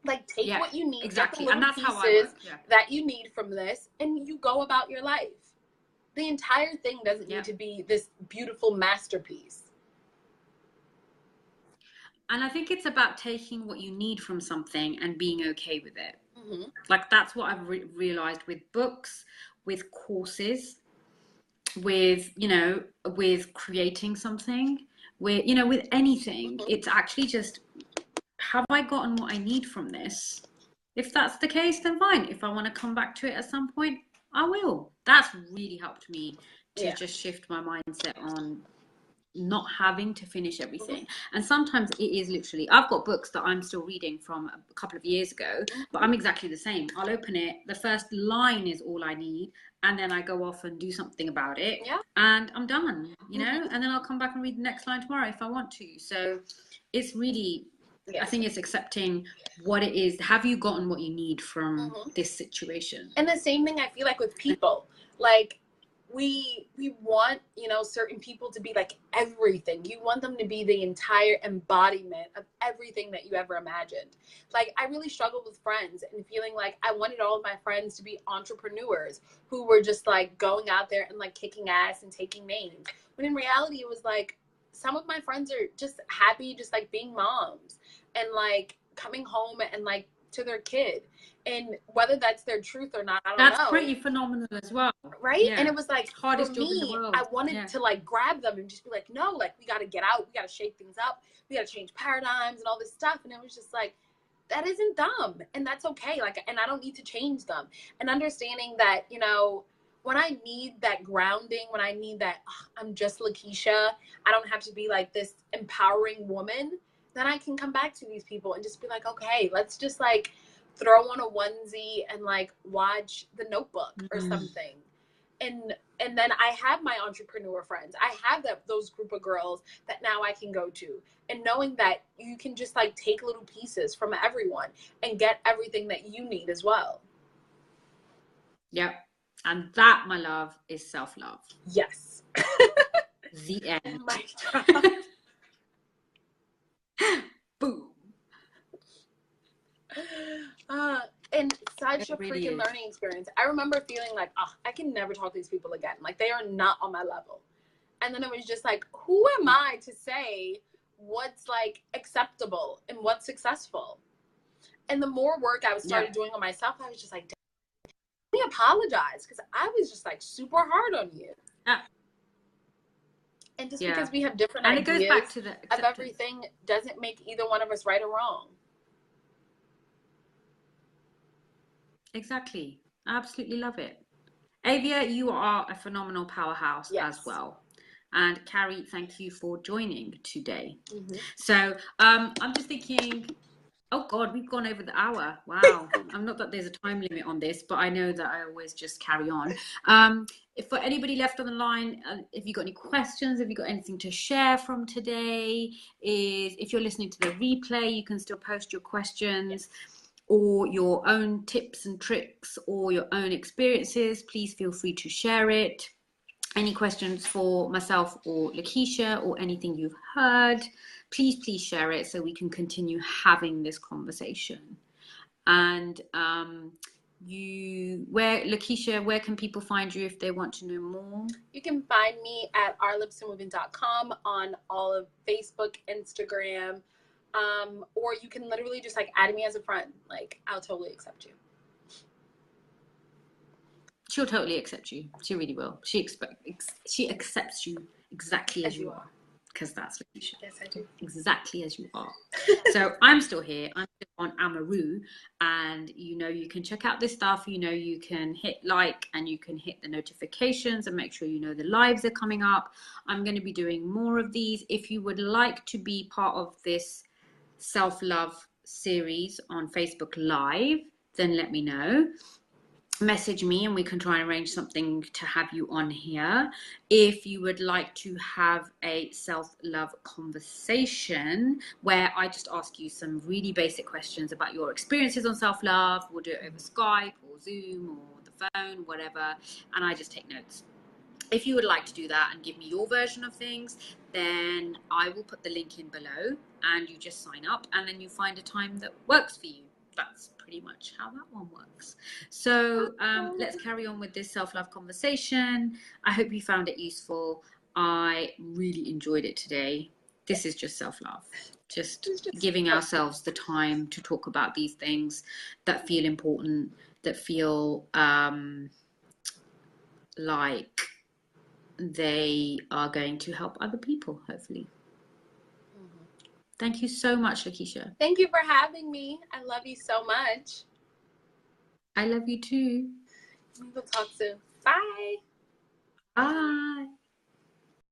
Like, take what you need, exactly. get the little pieces that you need from this, and you go about your life. The entire thing doesn't need to be this beautiful masterpiece. And I think it's about taking what you need from something and being okay with it. Like, that's what I've realized with books, with courses, with, you know, with creating something, with, you know, with anything. It's actually just, have I gotten what I need from this? If that's the case, then fine. If I want to come back to it at some point, I will. That's really helped me to just shift my mindset on not having to finish everything. And sometimes it is literally, I've got books that I'm still reading from a couple of years ago, but I'm exactly the same. I'll open it, the first line is all I need, and then I go off and do something about it, and I'm done, you know, and then I'll come back and read the next line tomorrow if I want to. So it's really, I think it's accepting what it is. Have you gotten what you need from this situation? And the same thing I feel like with people, like, we want, you know, certain people to be like everything. You want them to be the entire embodiment of everything that you ever imagined. Like, I really struggled with friends and feeling like I wanted all of my friends to be entrepreneurs who were just like going out there and like kicking ass and taking names. When in reality, it was like, some of my friends are just happy, just like being moms and like coming home and like to their kid. And whether that's their truth or not, I don't know. That's pretty phenomenal as well. Right? Yeah. And it was like, hardest for me, I wanted to like grab them and just be like, no, like, we got to get out. We got to shake things up. We got to change paradigms and all this stuff. And it was just like, that isn't dumb. And that's okay. Like, and I don't need to change them. And understanding that, you know, when I need that grounding, when I need that, I'm just Lakisha, I don't have to be like this empowering woman, then I can come back to these people and just be like, okay, let's just like throw on a onesie and like watch The Notebook or something. And then I have my entrepreneur friends. I have those group of girls that now I can go to. And knowing that you can just like take little pieces from everyone and get everything that you need as well. Yep. And that, my love, is self-love. Yes. The end. My God. Boom. And such a freaking learning experience. I remember feeling like, I can never talk to these people again. Like, they are not on my level. And then it was just like, who am I to say what's like acceptable and what's successful? And the more work I started doing on myself, I was just like, let me apologize, because I was just like super hard on you. And just because we have different ideas it goes back to the of everything doesn't make either one of us right or wrong. Exactly. I absolutely love it. Avia, you are a phenomenal powerhouse as Yes. well. And Carrie, thank you for joining today. Mm-hmm. So I'm just thinking, oh God, we've gone over the hour. Wow. I'm not that there's a time limit on this, but I know that I always just carry on. If for anybody left on the line, if you've got any questions, if you've got anything to share from today, is if you're listening to the replay, you can still post your questions or your own tips and tricks or your own experiences. Please feel free to share it. Any questions for myself or Lakisha or anything you've heard, please share it so we can continue having this conversation. And Lakisha, where can people find you if they want to know more? You can find me at ourlipsandmoving.com on all of Facebook, Instagram, or you can literally just like add me as a friend. Like, I'll totally accept you. She'll totally accept you. She really will. She accepts you exactly as you are. Because that's Lakisha. Yes, I do. Exactly as you are. So I'm still here. I'm still on Amaru, and you can check out this stuff. You can hit like and you can hit the notifications and make sure the lives are coming up. I'm going to be doing more of these. If you would like to be part of this self-love series on Facebook Live, then let me know. Message me and we can try and arrange something to have you on here. If you would like to have a self-love conversation where I just ask you some really basic questions about your experiences on self-love, we'll do it over Skype or Zoom or the phone, whatever, and I just take notes. If you would like to do that and give me your version of things, then I will put the link in below and you just sign up and then you find a time that works for you. That's pretty much how that one works. So let's carry on with this self-love conversation. I hope you found it useful. I really enjoyed it today. This is just self-love. Just giving ourselves the time to talk about these things that feel important, that feel like they are going to help other people, hopefully. Thank you so much, Lakisha. Thank you for having me. I love you so much. I love you too. We'll talk soon. Bye.